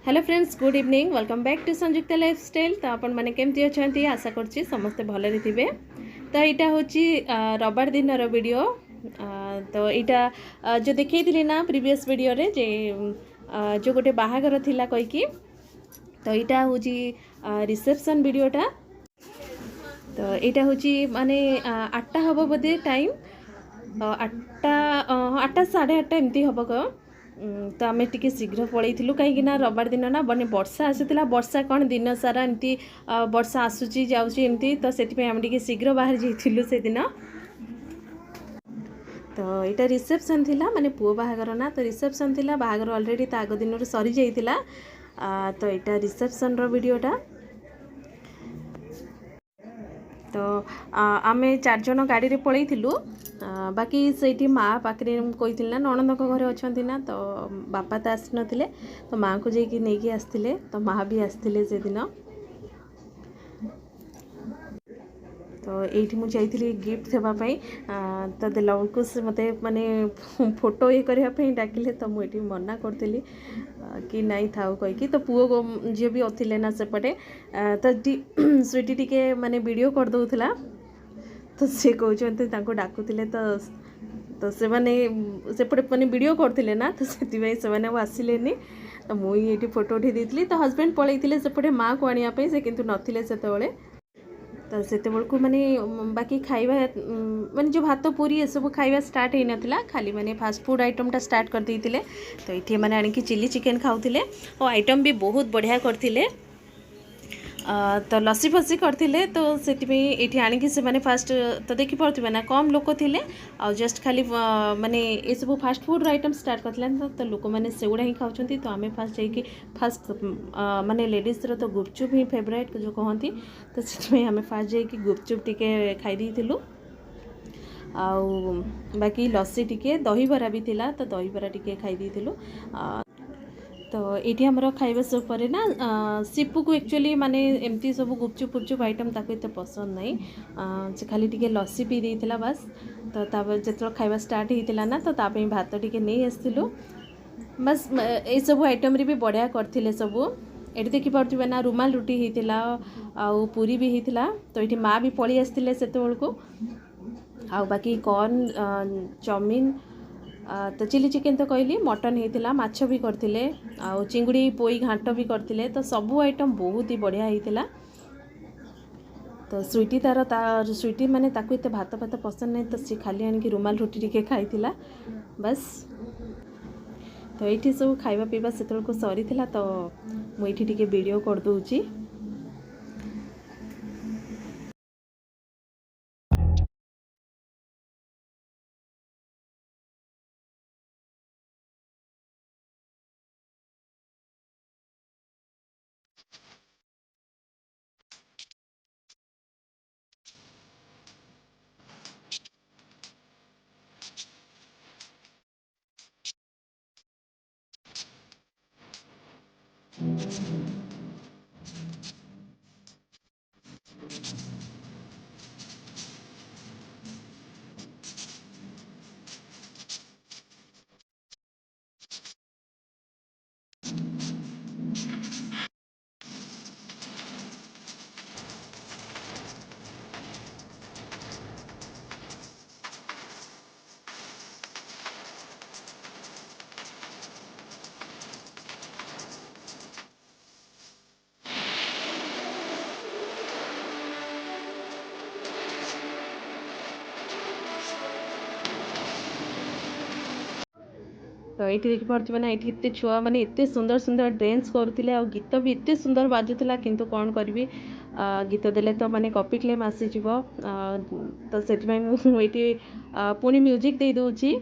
Hello friends, good evening. Welcome back to Samyukta lifestyle. तो आपण मैंने केमती अच्छा आशा करछि समस्ते भलरे थिबे। तो यहाँ हूँ रविवार दिन वीडियो। तो यहाँ जो देखी ना प्रीवियस वीडियो रे जे जो गोटे बाहागर थिला कहीकि, तो यहाँ हूँ रिसेप्शन वीडियोटा। तो यहाँ हूँ माने 8टा हम बोधे टाइम, 8टा 8टा 8:30 एमती हम ग। तो आम टे शीघ्र पलैलु कहीं रविवार दिन ना मैंने वर्षा आसाला। वर्षा कौन दिन सारा एमती वर्षा आसूची जाऊँगी एमती, तो से आम टे शीघ्र बाहर जाइलु से दिन। तो यहाँ रिसेप्शन थिला माने पुओ बाहागर ना, तो रिसेप्शन थिला बाहागर ऑलरेडी तो आग दिन सरी जाइतिला। तो यहाँ रिसेप्शन रो वीडियोटा। तो आमे 4 जन गाड़ी रे पलैलु। बाकी से माँ पाखे कही ना नणंद घरे अच्छा ना, तो बापा तो आसी नथिले, तो माँ को जाकि नहीं आसते, तो माँ भी आसते से दिन। तो ये मुझे गिफ्ट देवाई, तो देला बेलू से मत माने फोटो ये करने डाकिले, तो मुझे मना करी कि नहीं था कहीकि। तो पुओ झील भी अच्छे ना सेपटे, तो स्वीटी टिके माने वीडियो कर दौला, तो सी कहते डाकुले। तो से माने सेपटे माने वीडियो करते ना, तो से आसिले। तो मुझे फोटो उठे देती। तो हस्बैंड पलैते सेपटे माँ को आने से किंतु नथिले सेतेबेले। तो सेतेबेलू माने बाकी खाइबा माने जो भात पूरी ये सब खाइबा स्टार्ट हो नाला, खाली माने फास्ट फूड आइटमटा स्टार्ट कर देते। तो ये मैंने आनिकी चिली चिकेन खाऊले और आइटम भी बहुत बढ़िया करते। तो लसी फसी करते, तो से आणिकी से माने फास्ट तो देखिपे ना कम लोक थे, आ जस्ट खाली माने ये सब फास्ट फूड आइटम स्टार्ट करते। तो लोक मैंने से गुड़ा ही खाऊँ। तो आम फास्ट जाकि फास्ट माने लेडीज तो गुपचुप ही फेवरेट जो कहती, तो से आम फास्ट जाकि गुपचुप टिके खाई देलु। आउ बाकी लसी टिके दही बरा भी थिला, तो दही बरा टिके खाई देलु। तो ये आमर खाଇବା सब पर ना सिपू को एक्चुअली माने एमती सब गुपचुप फुपचुप आइटम ताको एत पसंद नहीं, से खाली टिके लस्सी पी देला बस। तो जो खाଇବା स्टार्ट होता ना, तो ताप भात टिके नहीं आसलु बस। ये सब आइटम रे भी बढ़िया करथिले सब। ये देखिपे ना रुमाल रुटी होता, आउ पूरी भी होता। तो ये माँ भी पलि आसते से आ बाकी कॉर्न चाउमीन, तो चिली चिकेन तो कहली, मटन होता, माछ भी करते, आ चिंगुड़ी पोई घाट भी करते। तो सबू आइटम बहुत ही बढ़िया होता। तो स्वीटी स्वीटी माने ताको एत भात भात पसंद नहीं, तो सी खाली आनिकी रुमाल रोटी टिके खाईला बस। तो ये सब खाइबा पीवा से सरी थिला, तो मुझे टिके वीडियो कर दूची। तो ये देखिपे ना, ये एत छुआ मैंने एत सुंदर सुंदर डांस करते, आ गीत भी एत सुंदर बाजुला, किंतु कौन करी गीत देले तो माने कॉपी क्लेम आसीज। तो से ये पुणी म्यूजिक दे दूची।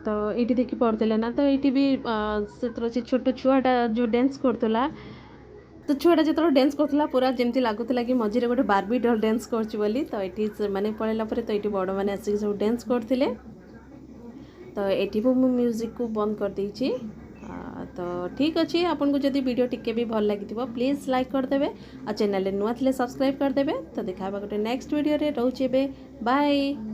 तो ये देखी पड़ते ना तो ये भी से छोट छुआटा जो डांस करतला तो छुआटा जो डांस करतला पूरा जमती लगुला कि मझे गोटे बार्बी डल डांस करी तो ये मैंने पलैला तो ये बड़ मैंने आसिक सब डांस करते तो ये म्यूजिक को बंद कर देछि। तो ठीक अच्छे आपन को जदि वीडियो टिके भी भल लगी प्लीज लाइक करदे और चैनल नुआ थे सब्सक्राइब करदे। तो देखा गोटे नेक्स्ट वीडियो रे रोचे बाय।